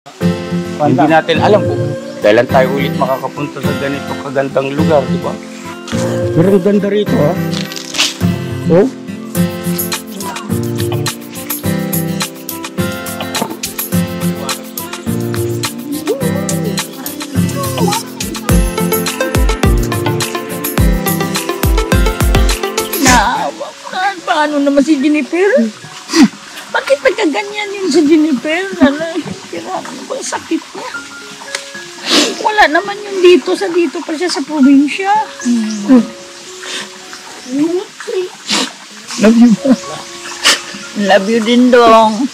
Hindi natin alam kung kailan tayo ulit makakapunta sa ganito kagandang lugar, di ba? Pero ang ganda rito, ha? Oh? Paano naman si Jennifer? Bakit nagkaganyan yun si Jennifer? Ano bang sakit niya? Wala naman yun dito pa siya sa probinsya. Love you. Love you din dong.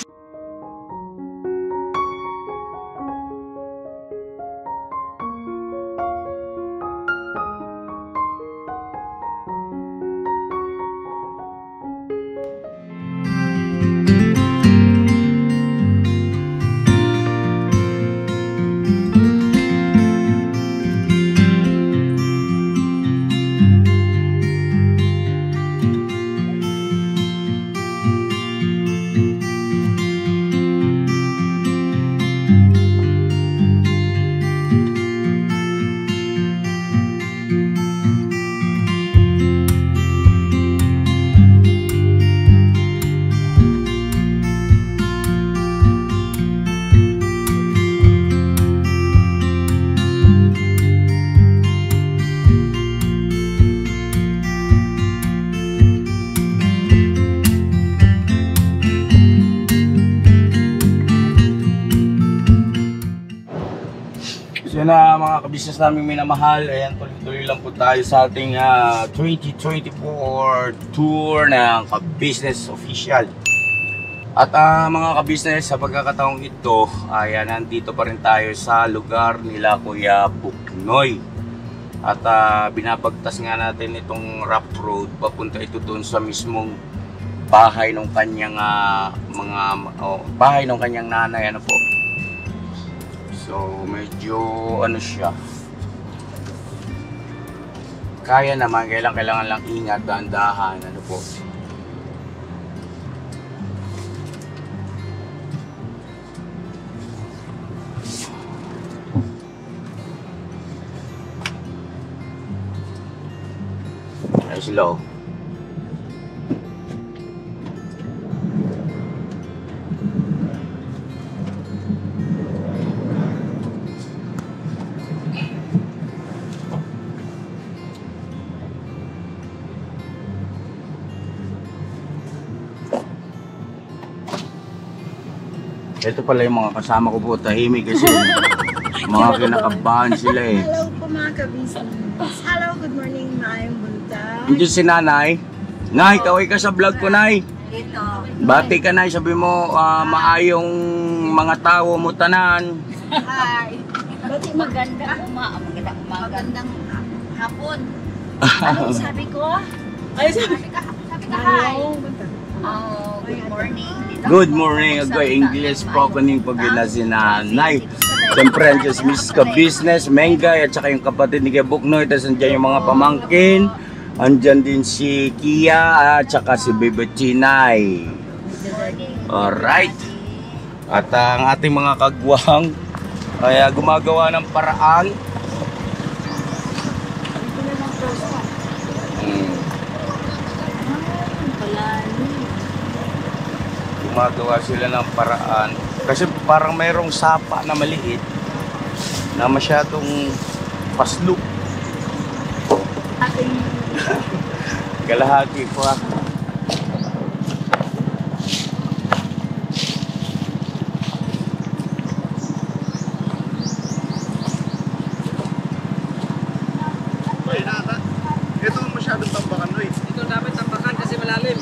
So na mga kabisnes namin minamahal, ayan, tuloy-tuloy lang po tayo sa ating 2024 tour ng Kabisnes Official. At mga kabisnes, sa pagkakataong ito, ayan, nandito pa rin tayo sa lugar nila Kuya Buknoy. At binabagtas nga natin itong rough road, papunta ito doon sa mismong bahay ng kanyang bahay ng kanyang nanay, ano po. So medyo ano siya, kaya naman, kailangan lang ingat, dahan-dahan, ano po. Ay, slow. Ito pala yung mga kasama ko po, tahimik kasi mga kinakabahan sila eh. Hello po mga kabisnes. Hello, good morning, Maayong Buntag. Andiyan si Nanay. Nay, kaway ka sa vlog ko, Nay. Ito. Bati ka, Nay. Sabi mo, maayong mga tao mo tanan. Hi. Bati magandang Magandang hapon. Ano sabi ko? Ay, Sabi ka hi. Oh, good morning. Good morning. Ako English spoken yung pagina si Nanay. Siyempre, andyan si Miss Kabisnes, Mengay, at saka yung kapatid ni Kuya Buknoy. Tapos andyan yung mga pamangkin. Andyan din si Kia, at saka si Bebe Chinay. Alright. At ang ating mga kagwang ay gumagawa ng paraan. Gumagawa sila ng paraan kasi parang mayroong sapa na maliit na masyadong paslo. Kalahati pa. Ito masyadong tambakan, no? Ito dapat tambakan kasi malalim.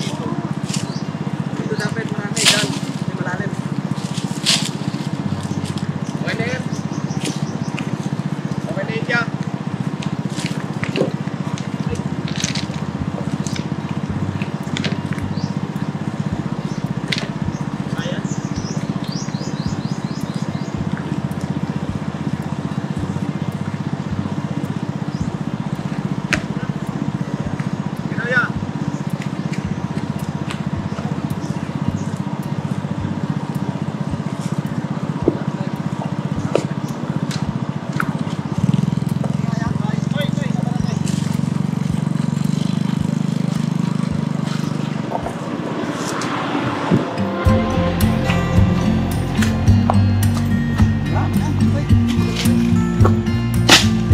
Ito dapat marami dahil kasi malalim. Okay na yan. Okay na yan siya.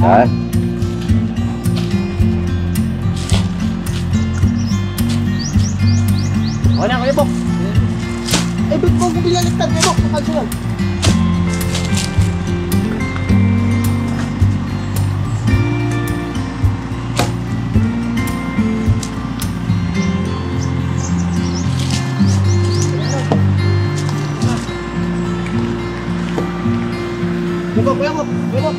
Yan. O na, kuya Bok. Eh, ba't mo ko binaliktad niyo, Bok? Nakalsulan. Bok, kuya Bok. Kuya Bok.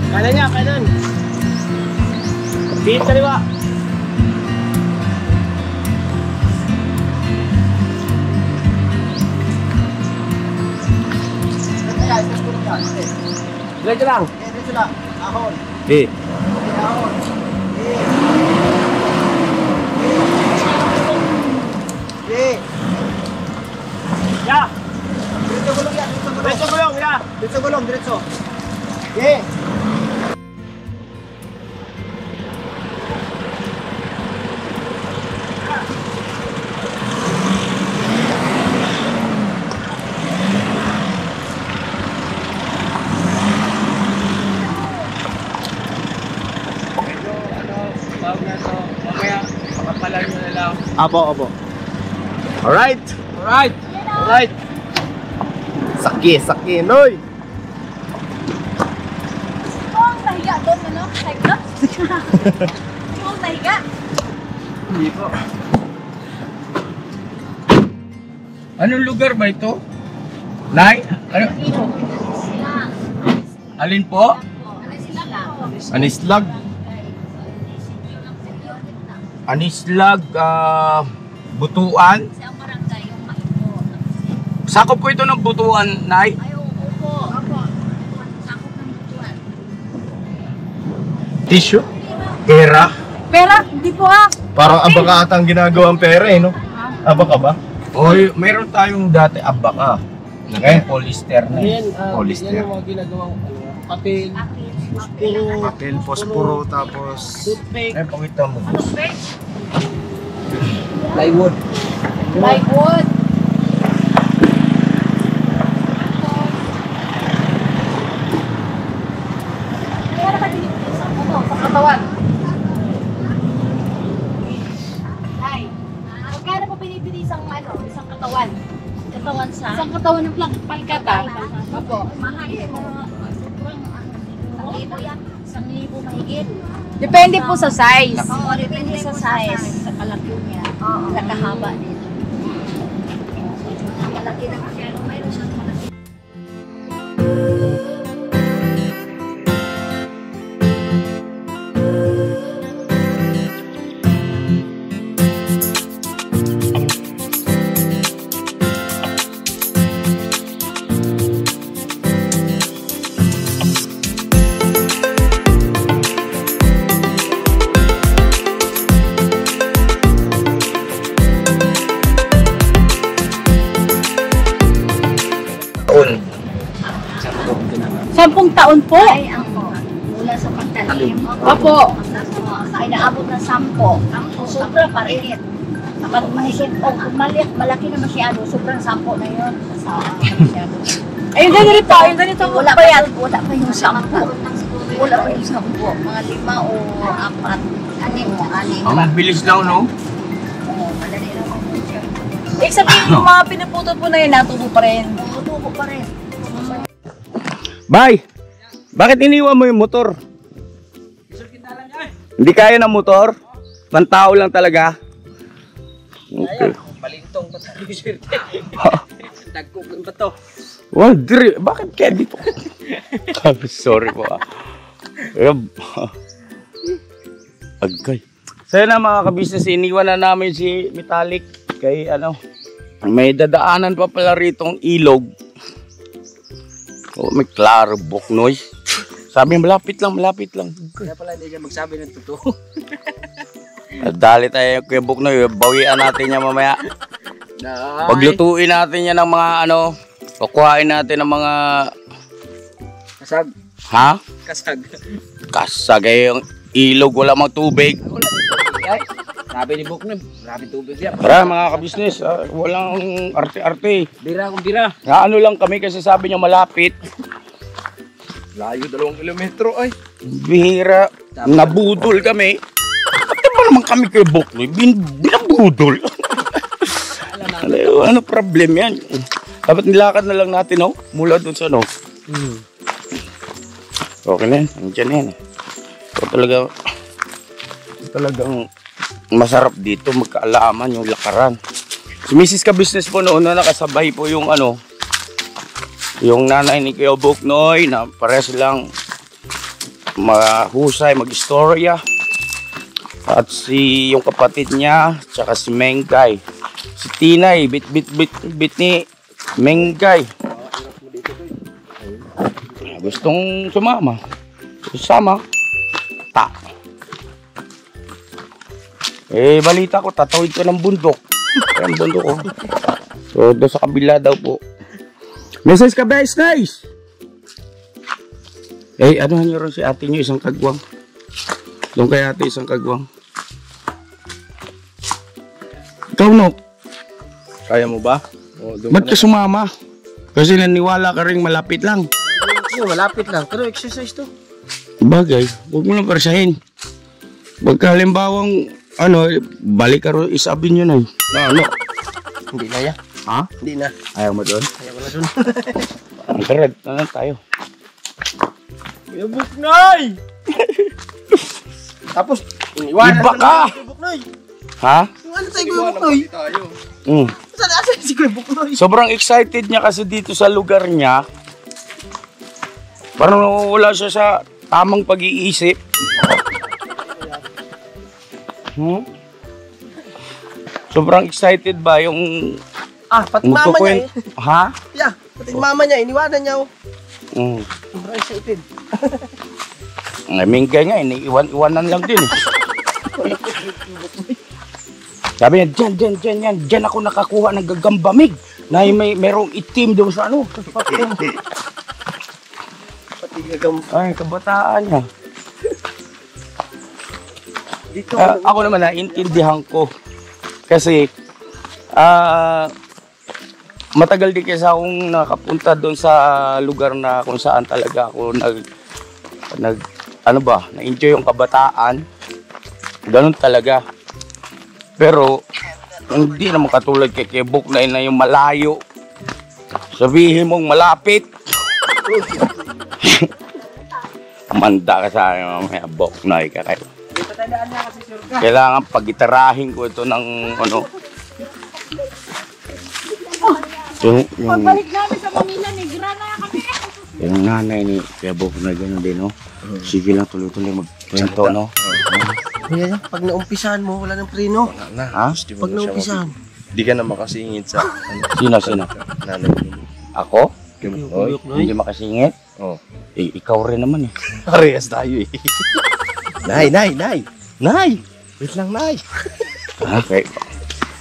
Kanan niya, kanan. Pihit kaliwa. Diretso lang. Diretso lang. Ahon. Ahon. Ya. Diretso gulong ya. Diretso gulong ya. Diretso gulong, diretso. Okay. Apo. Alright. Alright. Saki, noy. Oh, nahiga doon, ano? Nahiga? Oh, nahiga. Hindi po. Anong lugar ba ito? Nay? Ano? Alin po? Anislag. Anislag, Butuan. Sa barangay, yung Mahimo. Sakop po ito ng Butuan, Nay. Ay, opo. Sakop ng butuan. Tissue? Pera? Pera? Hindi po ah. Parang abaka ata ang ginagawang pera eh, no? Abaka ba? Oy, meron tayong dati abaka. Ngayon, polyester na. Yan, Polyester. yan ang mga ginagawang papel, Papel, posporo, tapos... toothpick, Ay, pakita mo. plywood. Plywood. Kaya naman dinipin sa katawan. Ay, magkano po binibili isang katawan? Katawan sa? Isang katawan ng palkata. Opo. Mahal yung mga isang libo mahigit. Depende po sa size. Oo, depende sa size. Sa kalaki niya. Oo. Sa kahaba niya. Malaki na kasi. Mayroon siyang malaki. Sampung taon po. Ay, ako. Mula sa pagtalim. Opo. Ay, naabot na 10. Sobra pa rin. Kapag mahigit, kung malaki na masyado, sobrang 10 na yun. Masyado. Ayun ganito. Ayun ganito. Wala pa yan. Wala pa yung 10. Wala pa yung 10. Mga 5 o 4. Anim. Ang bilis lang, no? Oo, madali lang ang picture. Ibig sabihin yung mga pinuputol po na yun, natubo pa rin. Tutubo pa rin. Bay, bakit iniwan mo yung motor? Hindi kaya ng motor? Pantao lang talaga? Okay. Balintong pa tayo, sir. Dagkog lang ba to? Well, bakit kaya dito? Sorry po ah. Agay. So yun na mga kabisnes, iniwan na namin si Metallic kay ano. May dadaanan pa pala rito ang ilog. Oh, may klaro bok noise. Sabi niya, malapit lang. Kaya pala hindi ka magsabi ng totoo. At dali tayo kay Buknoy, bawian natin niya mamaya. Paglutuin natin niya ng mga ano, kukuhain natin ng mga... Kasag. Ha? Kasag. Kasag eh, yung ilog, wala mang tubig. Ay, sabi ni Buknoy, marami tubig yan. Tara mga kabisnes, walang arte-arte. Bira kung bira. Ano lang kami kasi sabi niya malapit. Layo 2 kilometro ay. Bihira, nabudol kami. Ba't ba naman kami kay Buknoy? Binabudol. Ano problem yan? Dapat nilakad na lang natin, no? Mula dun sa, no? Okay na yan. Andiyan na yan. So, talagang masarap dito magkaalaman yung lakaran. Si Mrs. Ka-Business po noon na nakasabay po yung ano, yung nanay ni Kuya Buknoy na pares lang mahusay mag-istorya. At yung kapatid niya, tsaka si Mengay. Si Tinay, bit ni Mengay. Gustong sumama. Sama. Ta. Balita ko, tatawid ko ng bundok. Ang bundok ko. So, doon sa kabila daw po. Message ka, guys, nice! Ano nyo rin si ate nyo, isang kagwang. Doon kay ate, isang kagwang. Ikaw, no? Kaya mo ba? Ba't ka sumama? Kasi naniwala ka rin malapit lang. Malapit lang, pero exercise to. Bagay, huwag mo lang persahin. Pagka halimbawang, balik ka rin, isabin nyo na. Ano? Hindi na yan. Ha? Hindi na. Ayaw mo doon? Ayaw ko na dun. Ang karad, na tayo. Kuya Buknoy! Tapos, iniwanan Iba ka! Kuya Buknoy. Ha? Ano tayo Kuya Buknoy? Tayo. Saan si Kuya Buknoy? Sobrang excited niya kasi dito sa lugar niya. Parang wala siya sa tamang pag-iisip. Sobrang excited ba yung Pati mama niya Ha? Yeah, pati mama niya, iniwanan niya. Sobrang excited. Mingga nga, iniiwan-iwanan lang din. Sabi niya, dyan ako nakakuha ng gagambamig. Na merong itim doon sa ano. Pati gagam. Ay, kabataan niya. Dito. Ako naman naintindihan ko. Kasi, matagal din kasi akong nakapunta doon sa lugar na kung saan talaga ako na-enjoy yung kabataan. Ganun talaga. Pero, hindi naman katulad kay Buknoy na yung malayo. Sabihin mong malapit. Manda ka sa akin mamaya, Buknoy ka kayo. Kailangan pag-itarahin ko ito ng Pagbalik namin sa Manila, negra na kami. Yung nanay ni Kuya Buknoy ganun din, no? Sige lang, tuloy-tuloy magkwento, no? Kuya, pag naumpisahan mo, wala nang preno. Ha? Pag naumpisahan. Di ka na makasingit sa Sino? nanay mo. Ako? Oy. Hindi makasingit? Oh. Ikaw rin naman eh. Parehas tayo eh. Nay! Wait lang, Nay. Okay.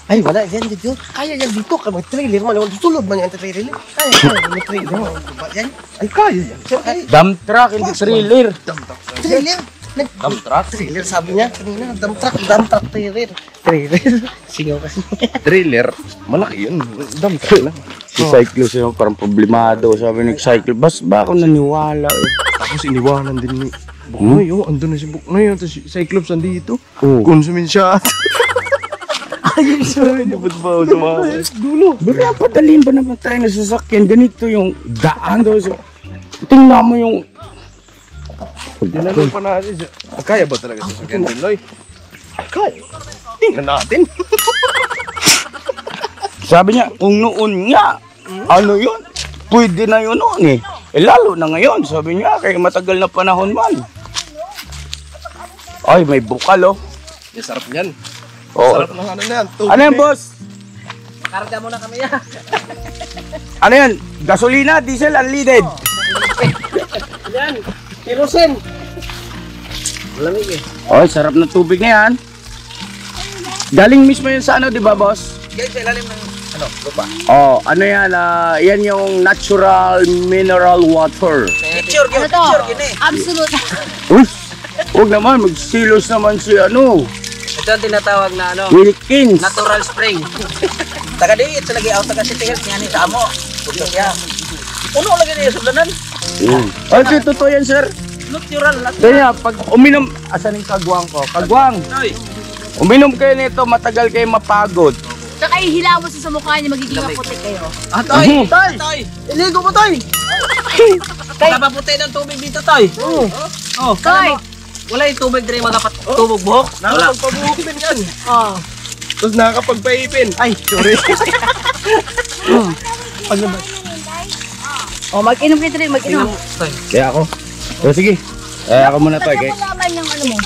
Ay, wala yan dito. Kaya yan dito. Kaya mag-trailer man. Tulog man yan trailer. Kaya mag-trailer. Yan. Ay, kaya yan. Dump truck, hindi trailer. Trailer. Dump truck? Trailer sabi niya. Kanina, dump truck, trailer. Singaw kasi. Trailer. Malaki yun. Dump truck lang. Si Cyclo siya parang problemado. Sabi ni Cyclo, ba ako naniwala eh. Tapos iniwanan din ni Buknoy. Andun na si Buknoy. Tapos si Cyclops andito. Oh. Konsumin siya. Ayun siya. Dapat ba ako sumama? Dulo. Bala, padalhin ba naman tayo na sasakyan? Ganito yung daan daw. Tingnan mo yung... Tinanong pa natin siya. Kaya ba talaga sa sakyan din, Loy? Kaya. Tingnan natin. Sabi niya, kung noon nga, ano yun? Pwede na yun noon eh. Lalo na ngayon, sabi niya, kaya matagal na panahon man. Ay, may bukal oh. Yung sarap niyan. Oh. Sarap ng ano na yan. Ano yan, boss? Karga mo na kami yan. Ano yan? Gasolina, diesel, unleaded. Yan. Kerosene. Malamig eh. Oh, sarap ng tubig na yan. Galing mismo yun sa ano, di ba, boss? Guys, sa ilalim ng lupa. Oh, ano yan? Yan yung natural mineral water. Picture, Ano to? picture, gini. Absolute. Uy! Huwag naman, magsilos naman si ano, Ito ang tinatawag na Wilkins. natural spring. Taga diit sa lagi taga City Health niya ni sa amo. Bukong ya. Puno lagi niya sa blanan. Oh, okay, totoo yan, sir. Natural. Kaya, pag uminom, asan yung kagwang ko? Kagwang, Ay, uminom kayo nito, matagal kayo mapagod. Tsaka ihilamos sa mukha niya, magiging kaputi kayo. toy, toy. Iligo mo, toy. Napaputi ng tubig dito, toy. Oh, Toy! wala yung tubig diri magapatubog buhok. Wala. Nakapagpabuhok din yan. Oh. Tapos nakakapagpaipin. Ay, sorry. Oh, mag-inom kayo rin, mag-inom. Toy. Kaya ako. O sige. Ako muna to. Kaya malaman yung ano mo.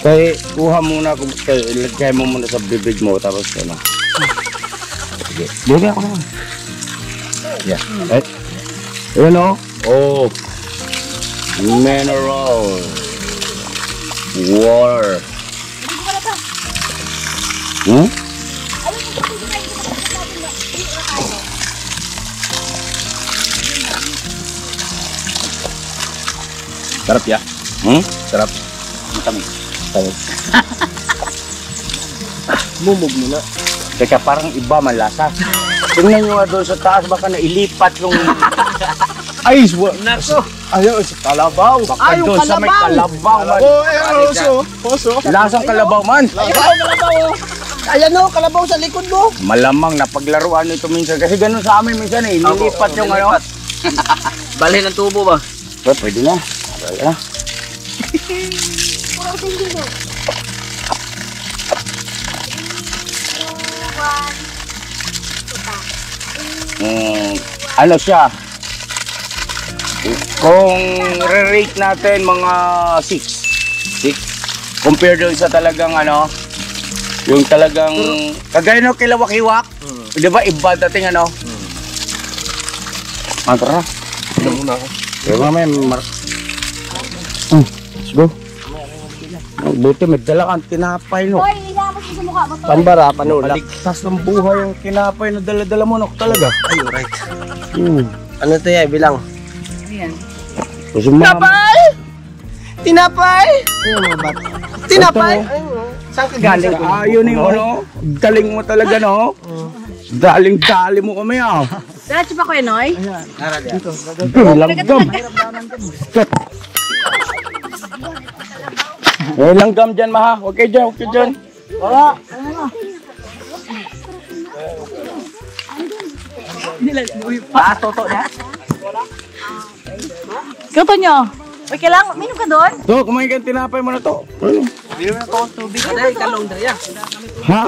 Kaya kuha muna ako. Ilagay mo muna sa bibig mo. Tapos ano. Sige. Bigay ako naman. Yeah. Right. Ayan o. Oh. Mineral. Water. Hmm? Sarap ya? Hmm? Sarap. Matamis. Tamis. Mumog mo na. Teka, parang iba malasa. Tingnan nyo nga doon sa taas, baka nailipat yung ice. Nako. Ayaw, sa kalabaw. Baka doon sa may kalabaw man. Oso. Lasang kalabaw man. Ayan o, kalabaw sa likod mo. Malamang napaglaruan ito minsan. Kasi ganun sa amin minsan eh. Nilipat yung ano. Bali ng tubo ba? But, pwede na. Pwede na. Ano siya? Kung re-rate natin mga 6 compared doon sa talagang ano, yung talagang kagaya ng kilawakiwak, di ba iba dating ano? Tara. Ano muna ako? Kaya mamaya let's go. Buti may dala kang tinapay no. Toy, ihilamos mo sa mukha mo, Toy. Pambara, panulak. Ligtas ng buhay ang tinapay na dala-dala mo no talaga. Ay, alright. Ano to yan? Bilang. Ayan. Kasi mga Tinapay! Ano mga bat? Tinapay! Saan ka galing? ayun yung ano, galing mo talaga no. Daling-dali mo kami ah. Diretso pa ko yun, Noy? Langgam. Langgam dyan maha. Huwag kayo dyan, huwag kayo dyan. Toto na? Ikaw nyo. Okay lang, minum ka doon? To, kumain ka ng tinapay mo na to. Ano? Aday, kalong diri ya. Ha?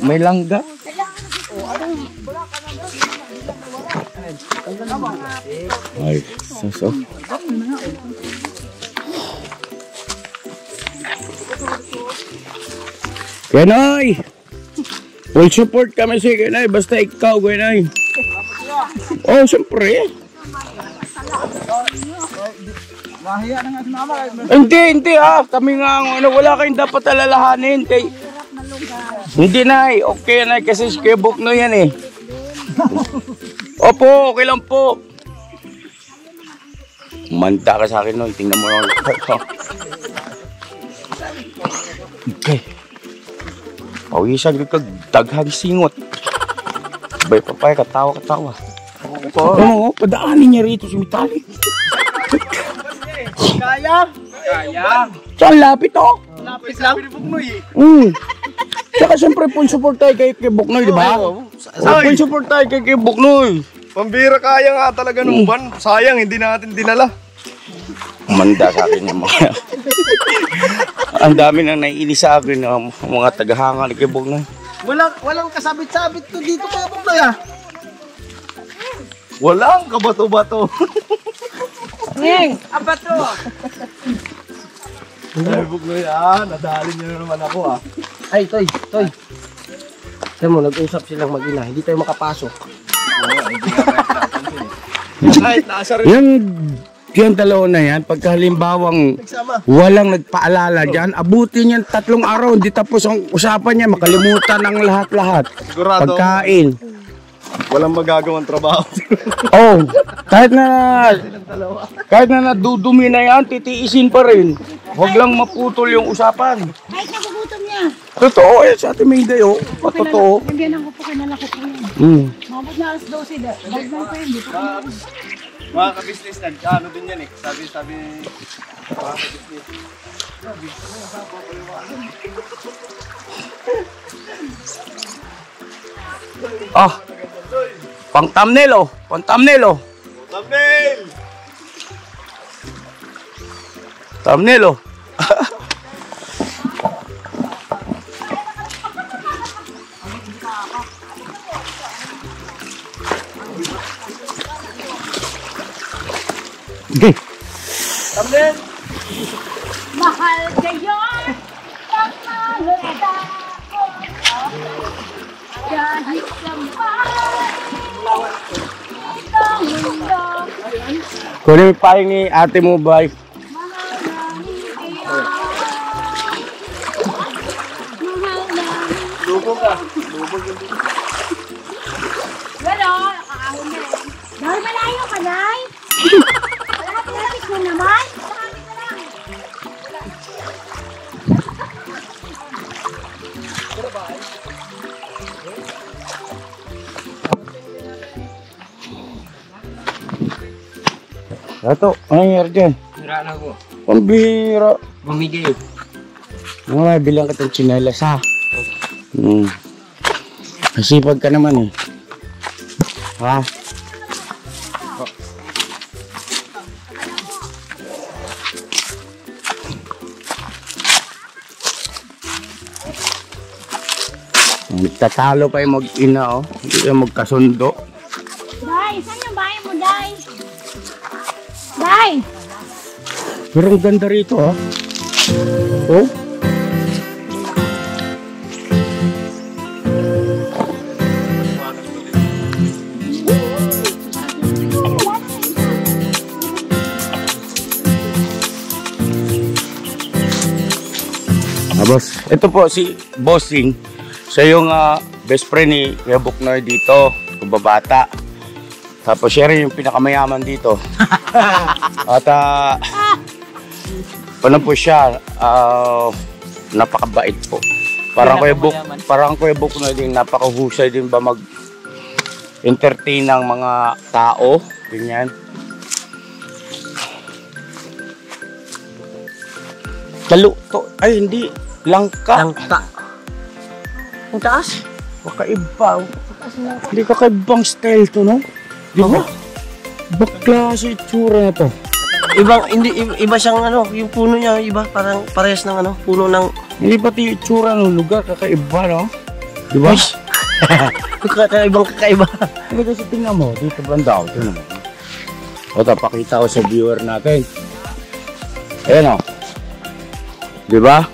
May langga. Ay, so. Kenoy! Full support kami si Kenoy, basta ikaw, Kenoy. Oh, siyempre. Hindi Kami nga, ano, wala kayong dapat alalahanin. Hindi na okay na kasi si Kuya Buknoy yan eh. Opo, okay lang po. Manta ka sa akin, no? Tingnan mo lang. Okay. Pawisan ka daghang singot. Bay papay, katawa. Oo, padaanin niya rito si Mitali. Kaya? Saan lapit oh? Lapis lang? Tsaka siyempre full support tayo kay Buknoy, di ba? Full support tayo kay Buknoy. Pambira kaya nga talaga nung ban. Sayang, hindi natin dinala. Manda sa akin yung mga... Ang dami nang naiinis sa akin ng mga tagahanga ni kay Buknoy. Walang kasabit-sabit to dito kaya Buknoy ah. Walang kabato-bato. Abato! Ay, Buknoy, nadali niyo na naman ako Ay, Toy. Tignan mo, nag-usap silang mag-ina. Hindi tayo makapasok. Kahit nasa rin. Yung dalawa na yan, pagka halimbawang walang nagpaalala dyan, abutin yan 3 araw, hindi tapos ang usapan niya, makalimutan ang lahat-lahat. Sigurado. Pagkain. Walang magagawang trabaho. Oh, kahit na nadudumi na yan, titiisin pa rin. Huwag lang maputol yung usapan. Kahit nagugutom niya. Totoo yan sa ating Mayday, oh. Totoo. Nandiyan ako po, kinalaki po yan. Mabot na alas 12 na. Bagman pa yun, di pa. Mga ka-business, ano din yan eh. Sabi, mga ka-business. Ah, pang thumbnail, oh. Pang thumbnail, oh. Thumbnail! Thumbnail, oh. Okay. Thumbnail! Mahal kayo, pagmalita ko. Kahit sa itong mundo, Kunin mo pa ni ate mo, bay. mahal na hindi mahal na Lubog ka. gano'n, nakakahon na rin. Dahil malayo ka, Nay. Malapit mo naman. Malapit na lang. Ito, ano nangyari dyan? Hira na ko. Ang bihira. Bumigay. Mga bilang ka ng tsinelas, ha? Masipag ka naman, eh. Ha? Tatalo pa yung mag-ina, oh. Hindi kayo magkasundo. Day, saan yung bahay mo, Day? Day! Pero ang ganda rito, ha? Oh? Boss, ito po si Bossing. Siya yung best friend ni Kuya Buknoy dito, kubabata. Tapos siya rin yung pinakamayaman dito. At ano po siya, napakabait po. Parang Kuya Buknoy din, napakahusay din ba mag-entertain ng mga tao. Ganyan. Kaluto, ay hindi. Langka. Ang taas? Kakaiba. Hindi kakaibang style to, no? Di ba? Bakla si itsura na to. Iba siyang ano, yung puno niya, iba. Parang parehas ng ano, puno ng... Hindi pati yung itsura ng lugar, kakaiba, no? Di ba? Kakaiba. Ano kasi tingnan mo, dito banda, tingnan mo. O, tapakita ko sa viewer natin. Ayan, o. Di ba?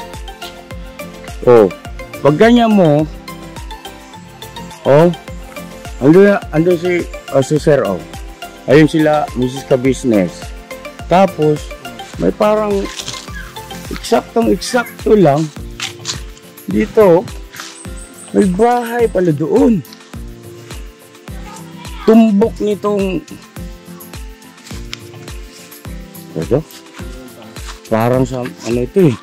Oh, pag ganyan mo, oh, andun si Sir, oh. Ayun sila, Mrs. Ka-Business. Tapos, may parang eksakto lang. Dito, may bahay pala doon. Tumbok nitong, ito, parang sa, ano ito eh.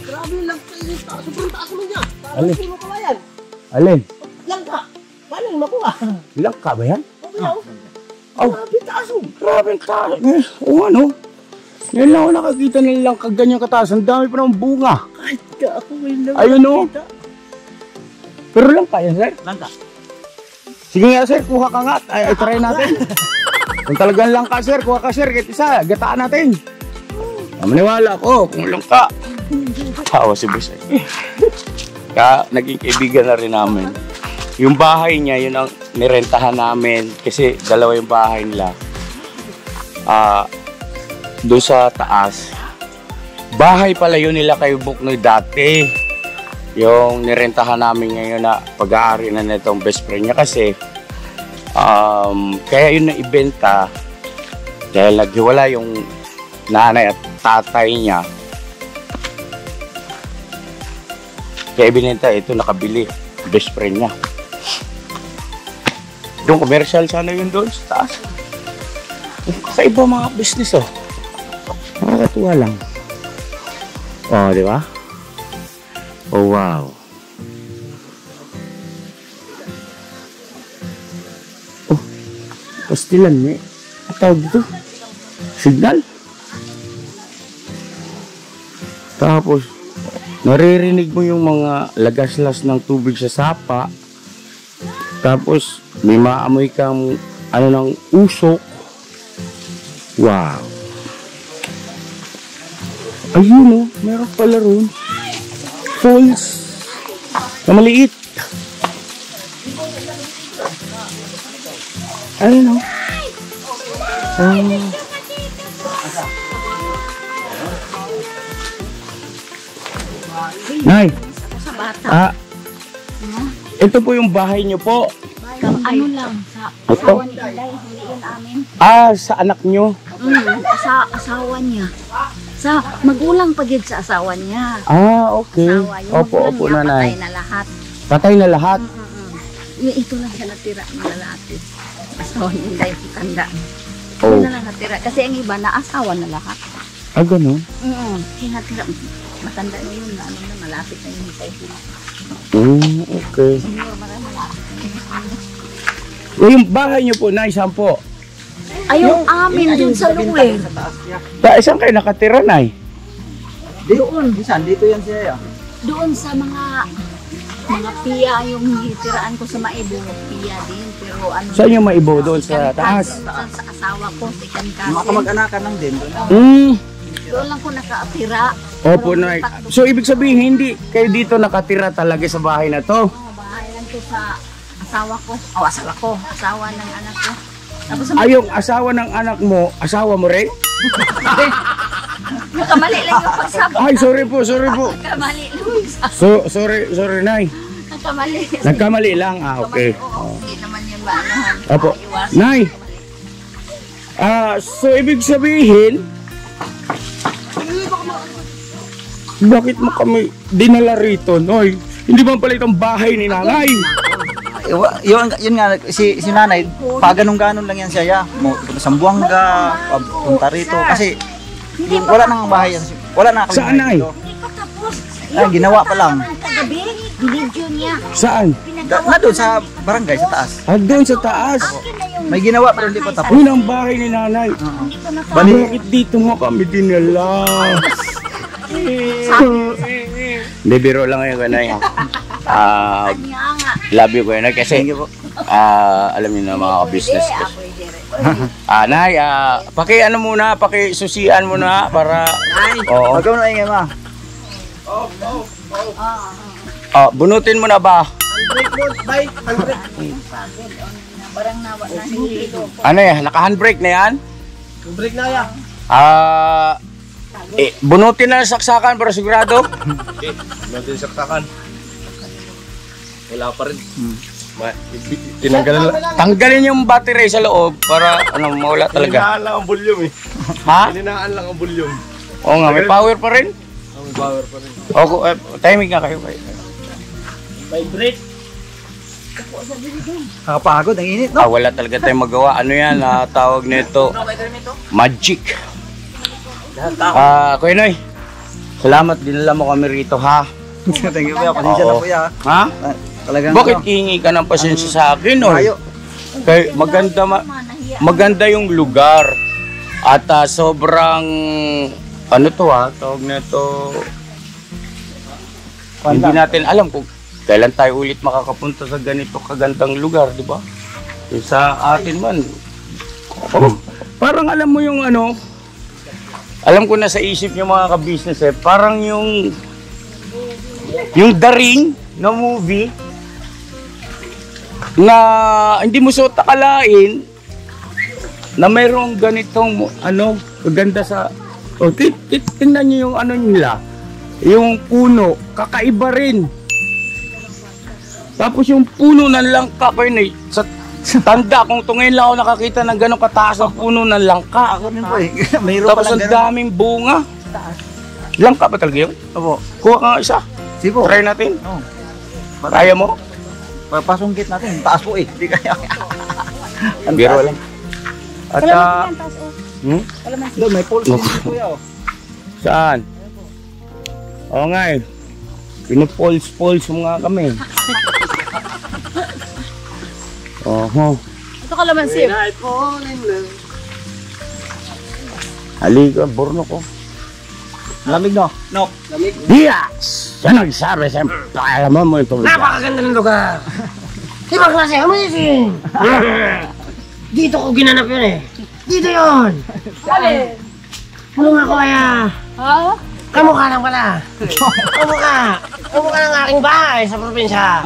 Grabe lang kayo, sobrang taas mo niya. Alin? Puno ka ba yan? Alin? Langka. Paano yung makuha? Langka ba yan? Okay, Oh, grabe taas mo. grabe ang taas. Oo, ano? Ngayon lang ako nakakita ng langka ganyan kataas. Ang dami pa ng bunga. Kahit ka ako ngayon lang. Ayun, oh. Pero langka yan, sir. Langka. Sige nga, sir. Kuha ka nga. Ay, try natin. Kung talagang langka, sir. Kuha ka, sir. Kahit isa. Gataan natin. Maniwala ako kung langka. Tawa si boss eh. Naging kaibigan na rin namin. Yung bahay niya, yun ang nirentahan namin. Kasi dalawa yung bahay nila. Doon sa taas. Bahay pala yun nila kay Buknoy dati. Yung nirentahan namin ngayon na pag-aari na nitong best friend niya. Kasi Kaya yun na ibenta dahil naghiwala yung nanay at tatay niya. Kaya ibinenta, ito nakabili. Best friend niya. Yung commercial sana yun doon sa taas. Sa iba mga business nakakatuwa lang. Di ba? Oh, wow. Oh, pastilan eh. Ang tawag dito? Signal? Tapos, naririnig mo yung mga lagaslas ng tubig sa sapa. Tapos, may maamoy kang ng usok. Wow. Ayun meron pala ron. Falls. Na maliit. Ayun Nay. Ito po yung bahay niyo po. Ano lang, sa asawa ni Inday, hindi yun amin. Sa anak niyo? Sa asawa niya. Sa magulang pa din sa asawa niya. Okay. Asawa, yung Opo, magulang niya, nanay. patay na lahat. Patay na lahat? Ito lang siya natira ng lalaki. Asawa ni Inday, tanda. Ito Oh. na lang natira. Kasi ang iba na asawa na lahat. Ganun? Kinatira. Matanda na yun. Malapit na yun sa iba. Okay. Yung bahay niyo po, Nay, saan po? Ay, yung amin dun sa luwer. Saan kayo nakatira, Nay? Doon. Saan? Dito yan siya. Doon sa mga piya yung hitiraan ko sa Maibo. Piya din. Pero ano. Saan yung Maibo? Doon sa taas? Sa asawa ko, si Kankasin. Mga kamag-anakan lang din. Doon lang ko nakatira. Opo, Nay. So, ibig sabihin, hindi kayo dito nakatira talaga sa bahay na to? Bahay lang to sa asawa ko. Asawa ng anak ko. Tapos Yung asawa ng anak mo, asawa mo rin? nakamali lang yung pagsabi. Ay, sorry po. Nakamali lang yung pagsabi. Sorry, Nay. Nakamali. Nagkamali lang. Okay. Oo, hindi naman yung maanahan. Opo. Iwas. Nay. So, ibig sabihin, bakit mo kami dinala rito, Noy? Hindi ba pala itong bahay ni nanay? Yun nga, si nanay, pag ganun-ganon lang yan siya. Sa Buanga, punta rito. Kasi wala nang bahay yan. Wala na kami Saan, Nay? dito. Ginawa pa lang. Kagabi, binidyo niya. Saan? Na doon sa barangay, sa taas. Doon sa taas. May ginawa pero hindi pa tapos. Yun ang bahay ni nanay. Bakit dito mo kami dinala? Hindi, biro lang ngayon, Nay. Love you, Kuya Nay. Kasi, alam niyo na mga business ko. Nay, paki-susian muna para... Oo. Huwag ka mo na ingay, ma. Bunutin mo na ba? Barang nawa na hihilo. Ano yan? Naka-handbrake na yan? Break na yan. Bunutin na ng saksakan para sigurado. Natin saksakan. Wala pa rin. Tinanggalan lang. Tanggalin yung battery sa loob para mawala talaga. Hininaan lang ang volume eh. Ha? Hininaan lang ang volume. Oo nga, may power pa rin. Ang power pa rin. Timing nga kayo. May brake. Nakapagod, ang init, no? Wala talaga tayong magawa. Ano yan? Tawag nito magic. Kuya Noy, salamat, dinala mo kami rito, ha? Thank you, kuya. Pasensya na, kuya. Ha? Talagang Bakit hihingi ka ng pasensya sa akin, Noy? Tayo. Kaya maganda yung lugar. At sobrang tawag nito. Hindi natin alam kung kailan tayo ulit makakapunta sa ganito kagandang lugar, di ba? Sa atin man. Parang alam mo yung alam ko na sa isip niyo mga ka-business parang yung The Ring na movie na hindi mo suot akalain na mayroong ganitong ganda sa tingnan niyo yung nila, yung puno, kakaiba rin. Tapos yung puno ng langka ko yun Tanda kung ngayon lang ako nakakita ng ganong kataas na puno ng langka. Ako din po eh. Mayroon Tapos palang ang ganun. daming bunga. Langka ba talaga yun? Opo. Kuha ka nga isa. Sige po. Try natin. Oh. Kaya mo? Pasungkit natin. Taas po eh. Hindi kaya. Ang Biro taas. lang. At Doon, may pulse din kuya oh. saan? Oo nga eh. Pinupulse mo nga kami. Oho. Ito kalamansi. Halika, borno ko. Lamig no? No. Yes! Yan ang sabi sa pakalaman mo ito. Napakaganda ng lugar. Ibang klase amazing. Dito ko ginanap yun eh. Dito yun. Alin? Ano nga kaya? Ha? Kamukha lang pala. Kamukha. Kamukha ng aking bahay sa probinsya.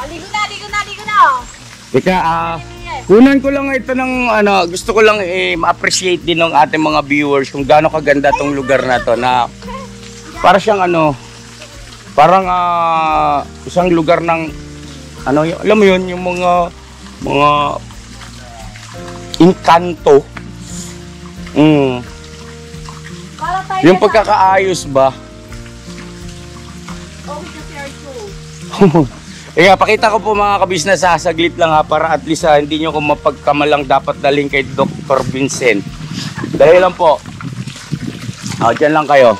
Ligo na. Teka, kunan ko lang ito ng gusto ko lang ma-appreciate din ng ating mga viewers kung gaano kaganda tong lugar na to na para siyang parang isang lugar ng alam mo yun, yung mga inkanto. Para tayo Yung pagkakaayos ba? Oh, kasi our show. Kaya pakita ko po mga kabisnes, saglit lang para at least hindi nyo ko mapagkamalang dapat daling kay Dr. Vincent. Dali lang po. Dyan lang kayo.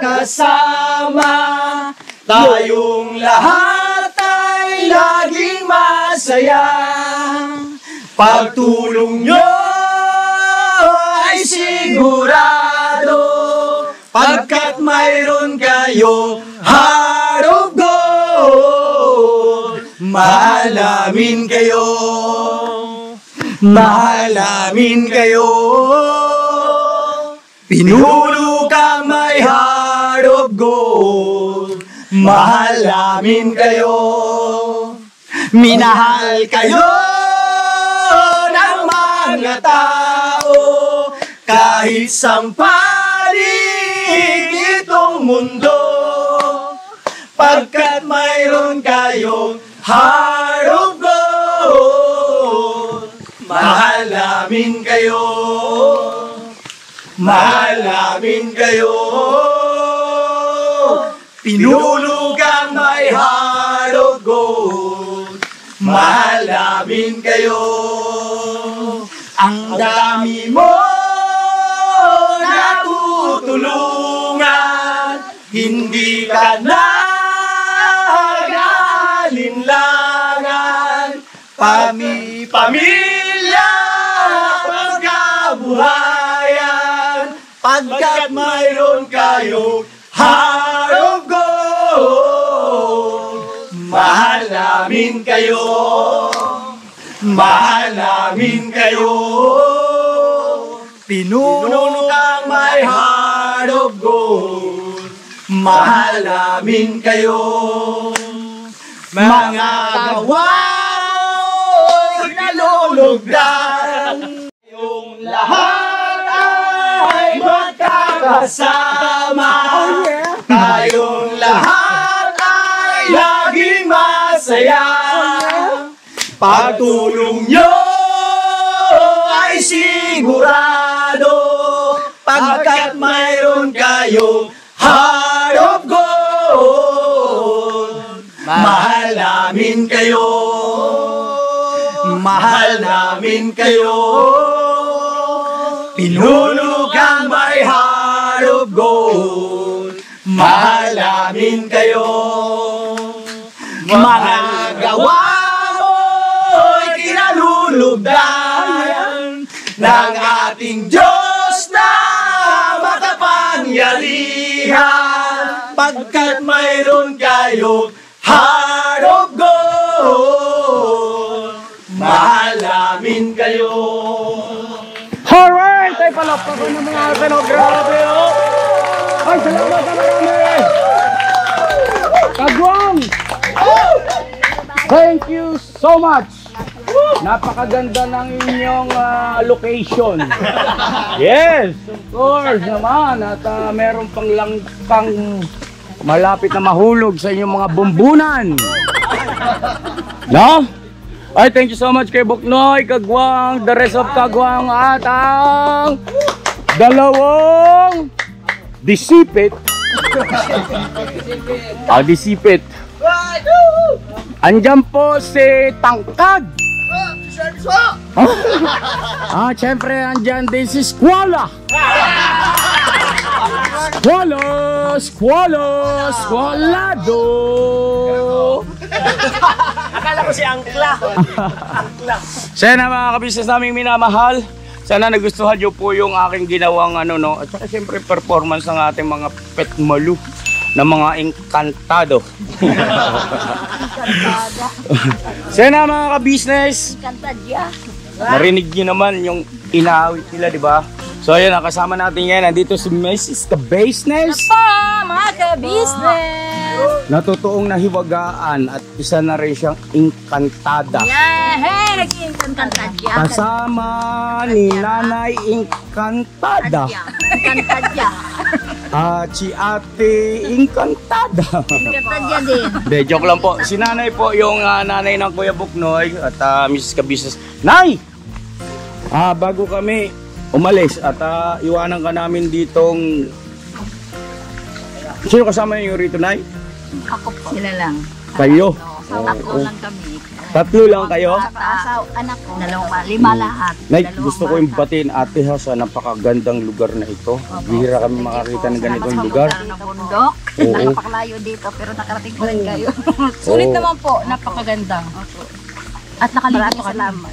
Magkakasama, tayong lahat ay laging masaya. Pagtulong nyo ay sigurado, pagkat mayroon kayong heart of gold. Mahal namin kayo, mahal namin kayo. Pinuno kang may heart of gold. Mahal namin kayo. Minahal kayo ng mga tao, kahit sampaling itong mundo, pagkat mayroon kayong heart of gold. Mahal namin kayo. Mahal namin kayo. Pinuno kang may heart of gold. Mahal namin kayo. Ang dami mo natutulungan, hindi ka nag-alinlangan. Pamilya, pagkabuhayan, pagkat mayroon kayong heart of gold. Mahal namin kayo. Mahal namin kayo. Pinuno kang may heart of gold. Mahal namin kayo. Mga gawa mo'y nalulugdan, yung lahat ay magkakasama. Tayong lahat ay laging masaya. Pagtulong nyo ay sigurado, pagkat mayroon kayong heart of gold. Mahal namin kayo. Mahal namin kayo. Pinuno kang may heart of gold. Mahal namin kayo. Mga gawa mo'y kinalulugdan ng ating Diyos na makapangyarihan, pagkat mayroon kayong heart of gold. Mahal namin kayo. Alright! Ay, palakpak ko ng mga alpino. Grabe, oh! Ay, salamat sa marami! Kagwang! Thank you so much! Napakaganda ng inyong location. Yes, of course naman. At meron pang langkang malapit na mahulog sa inyong mga bumbunan. No? Ay, thank you so much kay Buknoy, Kagwang, the rest of Kagwang at ang dalawang disipit. Disipit. Andyan po si Tangkad. Siyempre andyan din si Squala. Squalado. Akala ko si Angkla. Sana mga kabisnes naming minamahal, sana nagustuhan nyo po yung aking ginawang at saka siyempre performance ng ating mga pet malu na mga engkantado. Sana mga kabisnes, narinig nyo naman yung inaawit nila, di ba? So ayun, nakasama natin ngayon. Nandito si Mrs. Ka-Business. Mga ka-business! Natutuong nahiwagaan at isa na rin siyang engkantada. Yeah, naging kantadya. Kasama ni Nanay Engkantada. Kantadya. At si Ate Engkantada. Kantadya din. De, joke lang po. Si Nanay po yung nanay ng Kuya Buknoy at Mrs. Ka-Business. Nay! Bago kami umalis at iwanan ka namin ditong... Sino kasama niyo rito, Nay? Ako po. Sila lang. Kayo? Tatlo lang kami. Tatlo lang kayo? Anak ko. Lima lahat. Nay, gusto ko yung batiin ate ha sa napakagandang lugar na ito. Bihira kami makakita ng ganitong lugar. Na bundok. Oo. Napakalayo dito pero nakarating pa rin kayo. Sulit naman po. Napakaganda. At nakalimutan ka salamat.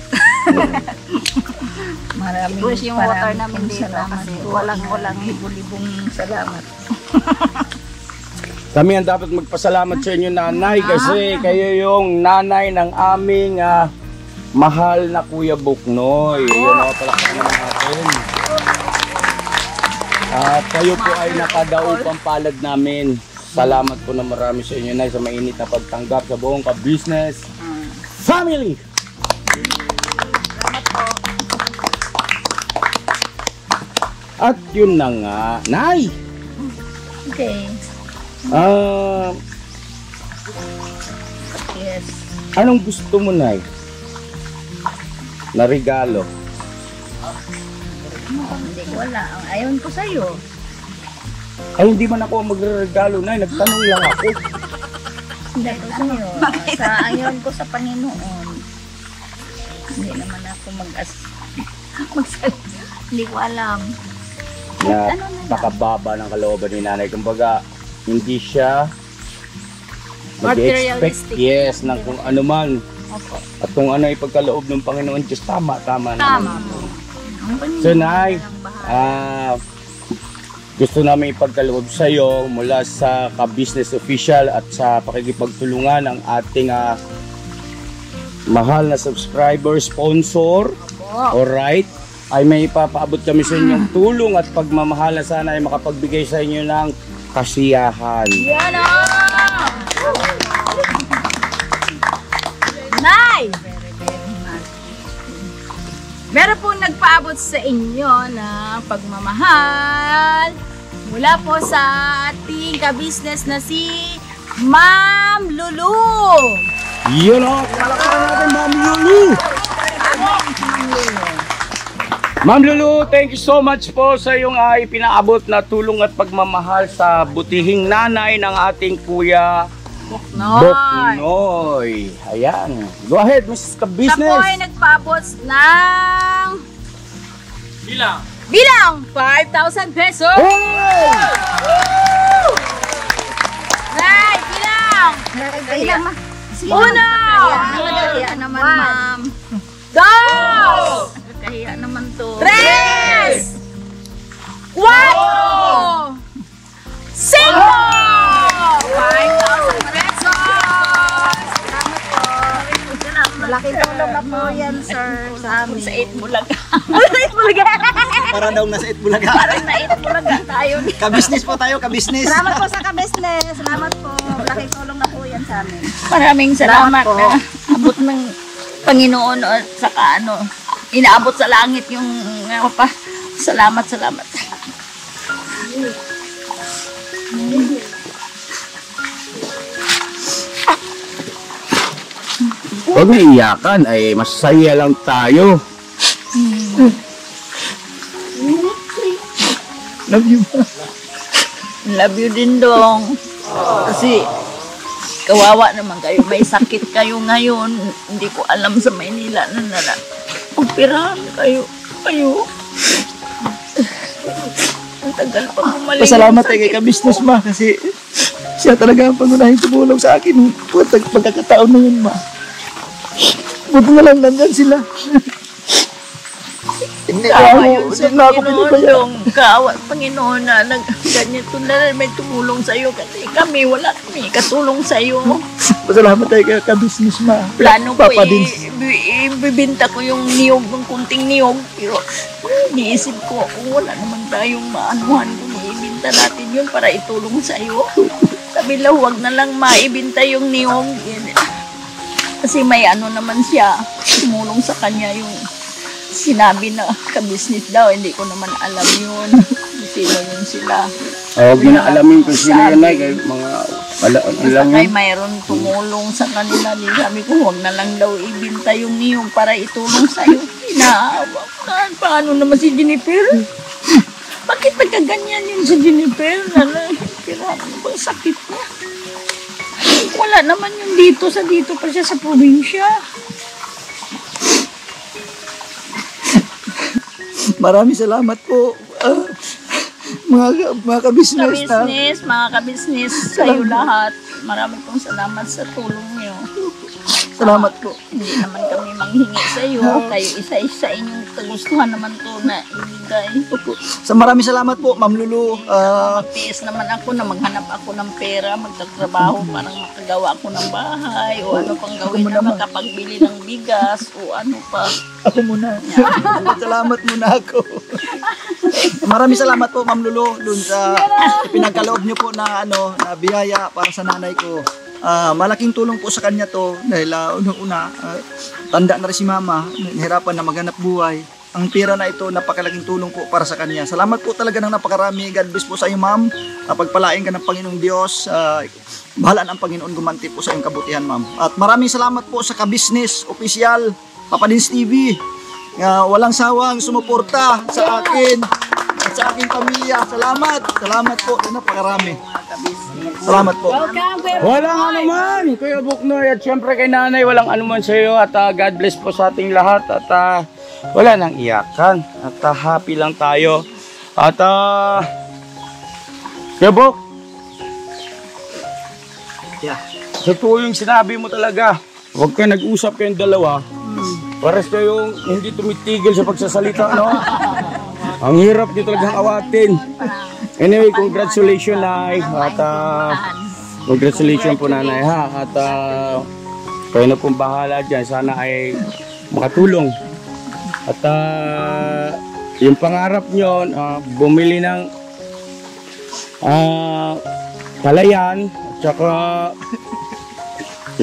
Maraming yung water namin dito kasi walang libo-libong salamat. Kami ang dapat magpasalamat sa inyo, Nanay, kasi kayo yung nanay ng aming mahal na Kuya Buknoy. Yun ako palakpakan naman natin. At kayo po ay nakadaupang palad namin. Salamat po na marami sa inyo, Nay, sa mainit na pagtanggap sa buong ka-business family. At yun na nga, Nay! Okay. Yes. Anong gusto mo, Nay? Na regalo? Hindi ko wala. Ayaw ko sa'yo. Ay, hindi man ako magre-regalo, Nay. Nagtanong lang ako. Hindi ko sa'yo. Sa ayaw ko sa Panginoon. Hindi naman ako hindi ko alam. Na pakababa ng kalooban ni Nanay. Kumbaga, hindi siya mag-expect, yes, ng kung ano man. Opo. At kung ano ay pagkaloob ng Panginoon Diyos, tama naman. So, Nay, gusto namin ipagkaloob sa iyo mula sa Ka-Business Official at sa pakikipagtulungan ng ating mahal na subscriber, sponsor. Alright? Ay may ipapaabot kami sa inyong tulong at pagmamahal na sana ay makapagbigay sa inyo ng kasiyahan. Yan o! Nay! Meron pong nagpaabot sa inyo ng pagmamahal mula po sa ating ka-business na si Ma'am Lulu. Yun o! Palakpakan natin, Ma'am Lulu! Ma'am Lulu, thank you so much po sa iyong ipinaabot na tulong at pagmamahal sa butihing nanay ng ating Kuya Buknoy. Ayan. Go ahead, Mrs. Ka-Business. Siya po ay nagpaabot ng bilang 5,000 pesos. Nay, bilang! Uno! Kaya naman, ma'am. Dos! Kaya naman to. Tres! Cuatro! Cinco! 5,000 pesos! Salamat po. Malaki Malaking tulong na po yan, sir, sa amin. Sa 8 Bulaga. Para daw nasa Itbulaga. Parang na 8 Bulaga tayo. Ka-business po tayo, ka-business. Salamat po sa ka-business. Salamat po. Malaking tulong na po yan sa amin. Maraming salamat Salamat po. na abot ng Panginoon o saka inaabot sa langit yung pa. Salamat. Huwag na iyakan, ay masaya lang tayo. Love you. Love you din dong. Kasi kawawa naman kayo. May sakit kayo ngayon. Hindi ko alam sa Maynila na operahan kayo. Ang tagal pa bumalik. Pasalamat tayo kay ka-business, ma, kasi siya talaga ang pangunahing tumulong sa akin. Pagkakataon na yun, ma. Buti na lang nandyan sila. Hindi Kawa na yun sa ako Panginoon pinipaya. dong. Kawa Panginoon na ganito na may tumulong sa'yo. Kasi kami, wala kami katulong sa'yo. Pasalamat tayo kay ka-business, ma. Plano ko Papa din. ibibinta ko yung niyog, ng kunting niyog. Pero niisip ko, wala naman tayong maanuhan kung ibinta natin yun para itulong sa'yo. Sabi lang, huwag na lang maibinta yung niyog. Kasi may naman siya, tumulong sa kanya yung sinabi na ka-business daw. Hindi ko naman alam yun. Sino yun sila. Huwag na alamin kung sino yan ay, kay mga alam Kaya yun. mayroon tumulong sa kanila. Di sabi ko, huwag na lang daw ibinta yung niyog para itulong sa'yo. Inaawa ko na. Paano naman si Jennifer? Bakit nagkaganyan yun si Jennifer? Kira, ano bang sakit niya? Wala naman yung dito pa siya sa probinsya. Maraming salamat po. Mga ka-business na. Mga kabisnes, sa'yo lahat. Marami pong salamat sa tulong niyo. Salamat po. Hindi naman kami manghingi sa iyo. Kayo isa-isa inyong kagustuhan naman to na ibigay. Sa maraming salamat po, Ma'am Lulu. Magtiis naman ako na maghanap ako ng pera, magtatrabaho para makagawa ako ng bahay o ano pang gawin na makapagbili ng bigas o ano pa. Ako muna. Salamat muna ako. Maraming salamat po, Ma'am Lulu, dun sa pinagkaloob niyo po na na biyaya para sa nanay ko. Malaking tulong po sa kanya to dahil unang-una tanda na rin si mama, nahirapan na maghanap buhay. Ang pera na ito napakalaking tulong po para sa kanya. Salamat po talaga ng napakarami. God bless po sa iyo, ma'am. Pagpalain ka ng Panginoong Diyos. Bahala ng Panginoon gumanti po sa iyong kabutihan, ma'am. At maraming salamat po sa ka-business official Papa Dins TV. Walang sawang sumuporta sa akin at sa aking pamilya. Salamat po. Napakarami. Salamat po. Walang anuman, Kuya Buknoy, at syempre kay nanay, walang anuman sa iyo, at God bless po sa ating lahat, at wala nang iyakan, at happy lang tayo, at Kuya Buk, totoo yung sinabi mo talaga, huwag kayo nag-usap kayong dalawa, pares kayong hindi tumitigil sa pagsasalita, no? Ang hirap nyo talagang awatin. Anyway, congratulations, Nay. At congratulations po, Nanay, ha. At kayo na pong bahala dyan. Sana ay makatulong. At yung pangarap nyo, bumili ng palayan. At saka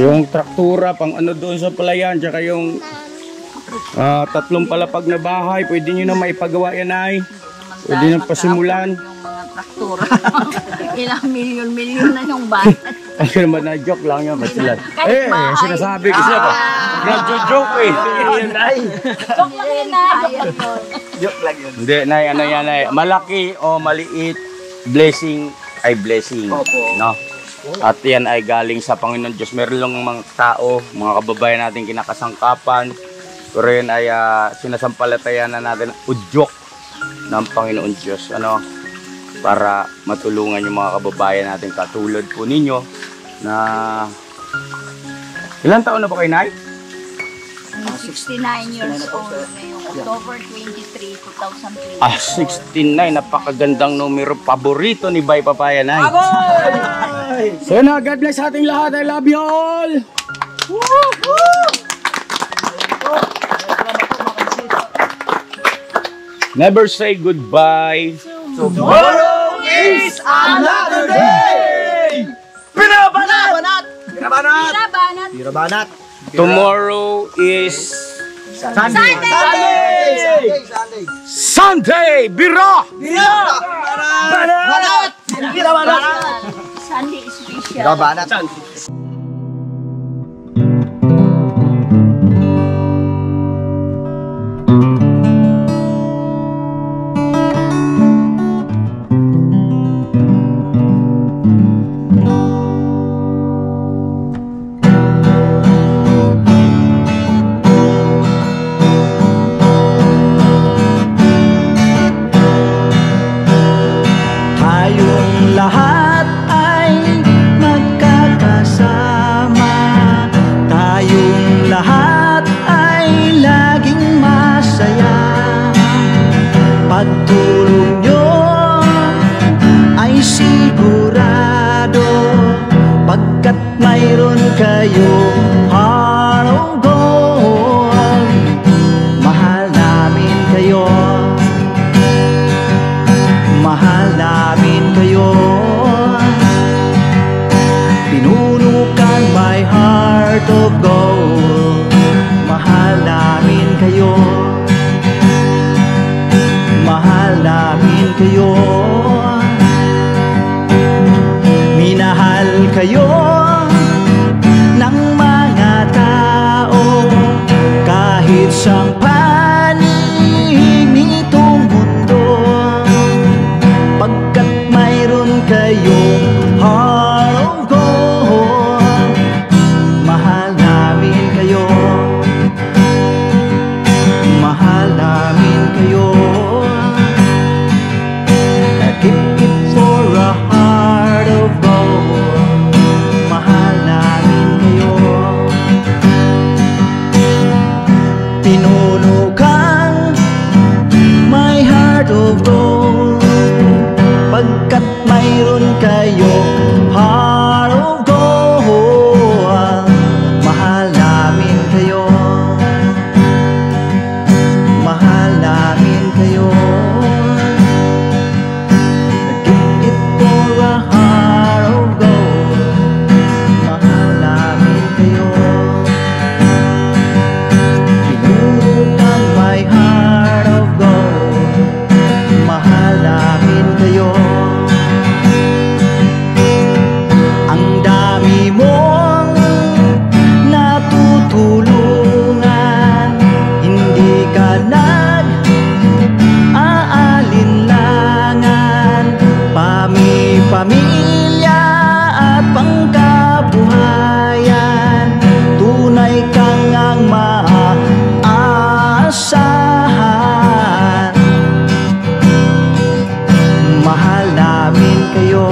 yung traktura, pang ano doon sa palayan. At saka yung 3 palapag na bahay. Pwede nyo na maipagawa yan, Nay. Pwede nang pasimulan. Traktura. Ilang milyon na yung bahay. Kasi naman na joke lang yan, basilan. Sinasabi ko siya. Nagjo-joke eh. Joke lang yun na. Joke lang yun. Hindi, Nay, ano yan, Nay? Malaki o maliit, blessing ay blessing. No? At yan ay galing sa Panginoon Diyos. Meron lang mga tao, mga kababayan natin kinakasangkapan. Pero yun ay sinasampalatayan na natin udyok ng Panginoon Diyos. Ano? Para matulungan yung mga kababayan natin katulad po ninyo na ilang taon na ba kayo, Nay? 69 years old ngayong October 23, 2020. 69, napakagandang numero, paborito ni Bay Papaya, Nay. So na, God bless ating lahat. I love you all. Never say goodbye. Tomorrow is another day! Pinabanat! Pinabanat! Labanat. Pinabanat! Tomorrow is Sunday! Sunday! Bira! Pinabanat! Pinabanat! Sunday special. Pinabanat! Tayong lahat ay magkakasama. Tayong lahat ay laging masaya. Pagtulong nyo ay sigurado, pagkat mayroon kayo heart of gold. Mahal namin kayo, mahal namin kayo. Pinunukan my heart of gold. Mahal namin kayo, mahal namin kayo. Minahal kayo ng mga tao, kahit sang panig nitong mundo, pagkat mayroon kayong heart of gold. Mahal namin kayo, mahal namin kayo. Keep it for a heart of gold. Mahal namin kayo. Pinunukan my heart of gold, pagkat mayroon kayo heart of gold. Mahal namin kayo, mahal namin kayo. Keep it for a heart of gold. Mahal namin kayo. Pinunukan my heart of gold. Mahal namin kayo. Ang dami mong natutulungan, hindi ka nag-aalinlangan. Pamilya at pangkabuhayan, tunay kang ang maaasahan. Mahal namin kayo.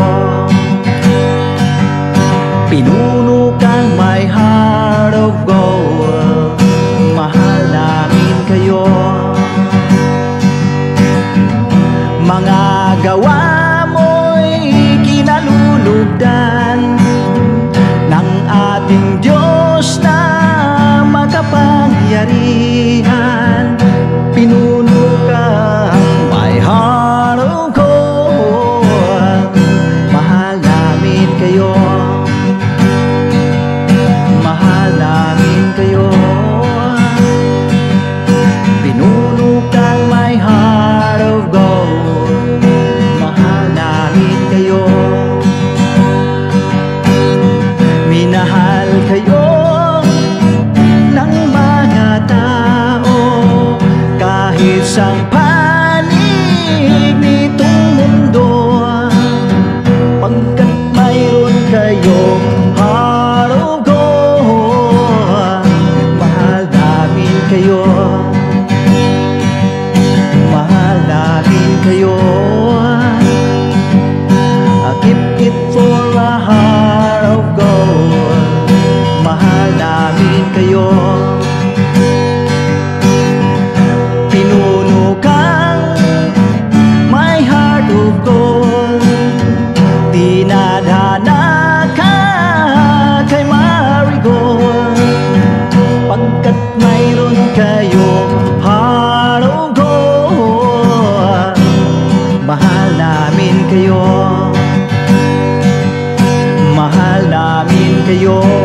Pinunukan my heart of gold. Mahal namin kayo. Mga gawa mo'y kinalulugdan ng ating Diyos na makapangyarihan. Pinunukan my heart of gold. Mahal namin kayo, mahal namin kayo. Pinunukan my heart of gold. Mahal namin kayo, minahal kayo ng mga tao, kahit sang panig nitong mundo, pagkat mayroon kayong heart of gold. Mahal namin kayo, mahal namin kayo. Keep it for a heart of gold. Mahal namin kayo. Pinunukan my heart of gold. Dinadhana ka kay Marigold, pagkat mayroon kayong heart of gold. kayo